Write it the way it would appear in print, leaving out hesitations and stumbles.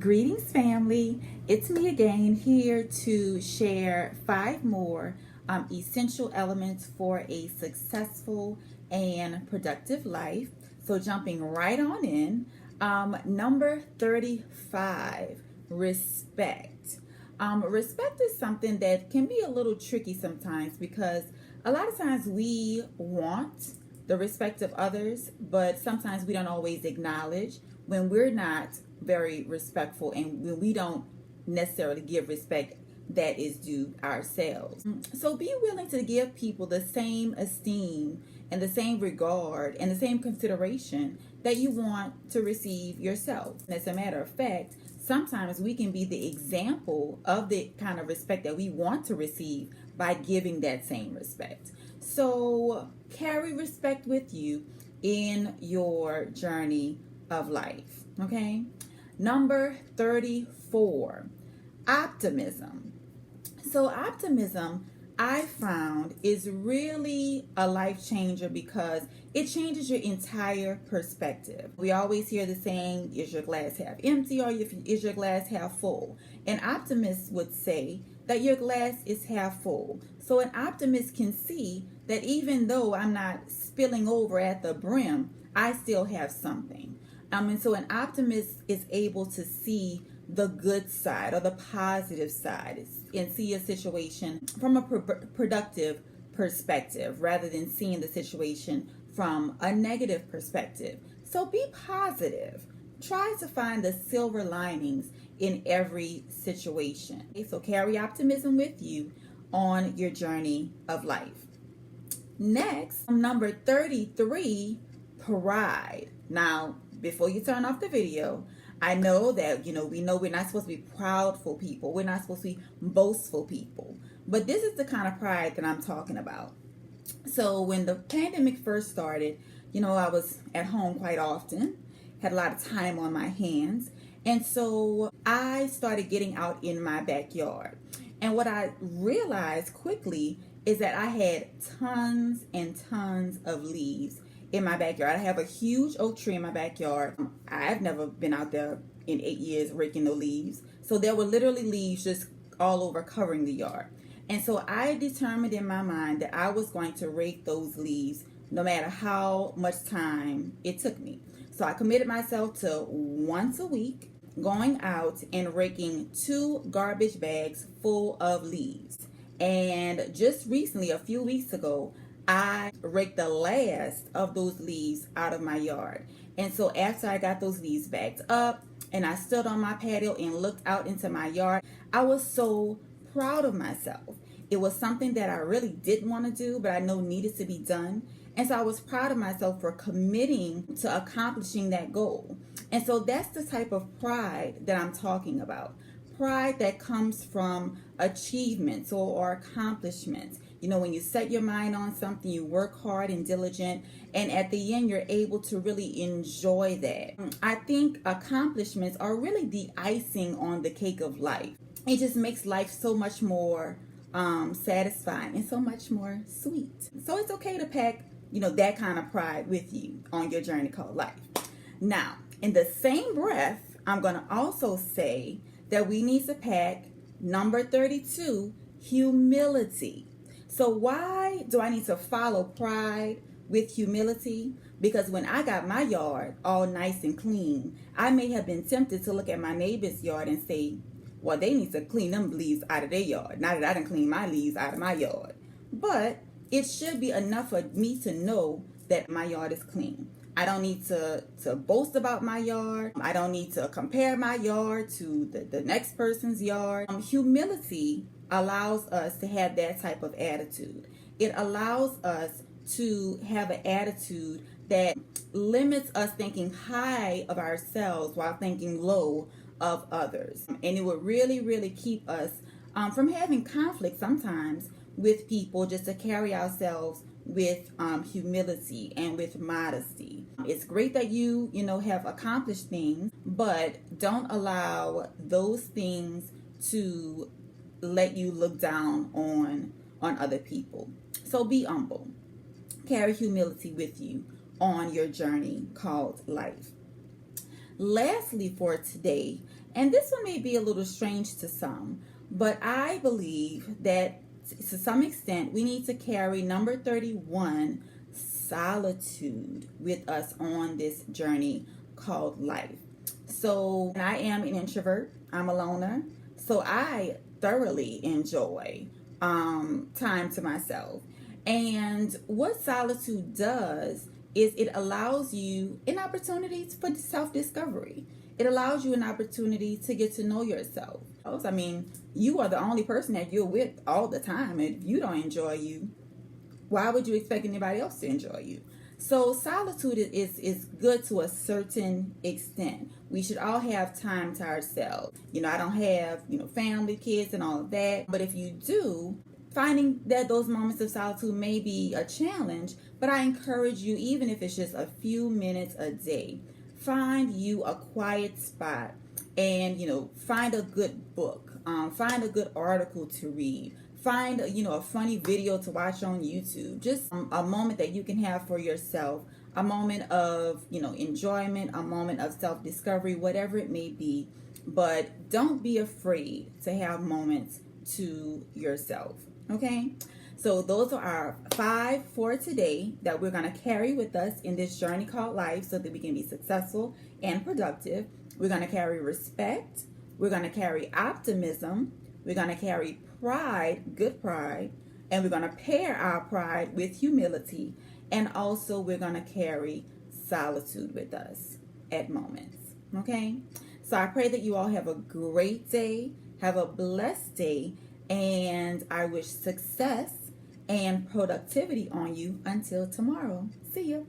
Greetings, family. It's me again here to share 5 more essential elements for a successful and productive life. So, jumping right on in, number 35, respect. Respect is something that can be a little tricky sometimes because a lot of times we want the respect of others, but sometimes we don't always acknowledge when we're not very respectful and when we don't necessarily give respect that is due ourselves. So be willing to give people the same esteem and the same regard and the same consideration that you want to receive yourself. As a matter of fact, sometimes we can be the example of the kind of respect that we want to receive by giving that same respect. So carry respect with you in your journey of life. Okay. Number 34, optimism. So optimism, I found, is really a life changer because it changes your entire perspective. We always hear the saying, is your glass half empty or is your glass half full? An optimist would say that your glass is half full. So an optimist can see that even though I'm not spilling over at the brim, I still have something. And so an optimist is able to see the good side or the positive side and see a situation from a productive perspective rather than seeing the situation from a negative perspective. So be positive. Try to find the silver linings in every situation. Okay, so carry optimism with you on your journey of life. Next, number 33, pride. Now, before you turn off the video, I know that, we know we're not supposed to be proudful people. We're not supposed to be boastful people. But this is the kind of pride that I'm talking about. So when the pandemic first started, I was at home quite often, had a lot of time on my hands. And so I started getting out in my backyard. And what I realized quickly is that I had tons and tons of leaves in my backyard. I have a huge oak tree in my backyard. I've never been out there in 8 years raking the leaves. So there were literally leaves just all over covering the yard. And so I determined in my mind that I was going to rake those leaves no matter how much time it took me. So I committed myself to once a week going out and raking 2 garbage bags full of leaves. And just recently, a few weeks ago, I raked the last of those leaves out of my yard. And so after I got those leaves bagged up and I stood on my patio and looked out into my yard, I was so proud of myself. It was something that I really didn't want to do, but I know needed to be done. And so I was proud of myself for committing to accomplishing that goal. And so that's the type of pride that I'm talking about. Pride that comes from achievements or accomplishments. When you set your mind on something, you work hard and diligent, and at the end, you're able to really enjoy that. I think accomplishments are really the icing on the cake of life. It just makes life so much more satisfying and so much more sweet. So it's okay to pack, that kind of pride with you on your journey called life. Now, in the same breath, I'm going to also say that we need to pack number 32, humility. So why do I need to follow pride with humility? Because when I got my yard all nice and clean, I may have been tempted to look at my neighbor's yard and say, well, they need to clean them leaves out of their yard. Now that I done clean my leaves out of my yard. But it should be enough for me to know that my yard is clean. I don't need to boast about my yard. I don't need to compare my yard to the next person's yard. Humility allows us to have that type of attitude. It allows us to have an attitude that limits us thinking high of ourselves while thinking low of others. And it would really, really keep us from having conflict sometimes with people, just to carry ourselves with humility and with modesty. It's great that you have accomplished things, but don't allow those things to let you look down on other people. So be humble. Carry humility with you on your journey called life. lastly for today, and this one may be a little strange to some, but I believe that to some extent we need to carry number 31, solitude, with us on this journey called life. So I am an introvert, I'm a loner, so I thoroughly enjoy time to myself. And what solitude does is it allows you an opportunity for self-discovery. It allows you an opportunity to get to know yourself. I mean, you are the only person that you're with all the time. If you don't enjoy you, why would you expect anybody else to enjoy you? So solitude is good to a certain extent. We should all have time to ourselves. I don't have, family, kids, and all of that. But if you do, finding that those moments of solitude may be a challenge, but I encourage you, even if it's just a few minutes a day, find you a quiet spot and, find a good book, find a good article to read, find a funny video to watch on YouTube. Just a moment that you can have for yourself, a moment of enjoyment, a moment of self-discovery, whatever it may be. But don't be afraid to have moments to yourself. Okay, so those are our 5 for today that we're going to carry with us in this journey called life, so that we can be successful and productive. We're going to carry respect, we're going to carry optimism, we're going to carry pride, good pride, and we're going to pair our pride with humility, and also we're going to carry solitude with us at moments. Okay, so I pray that you all have a great day, have a blessed day, and I wish success and productivity on you until tomorrow. See you.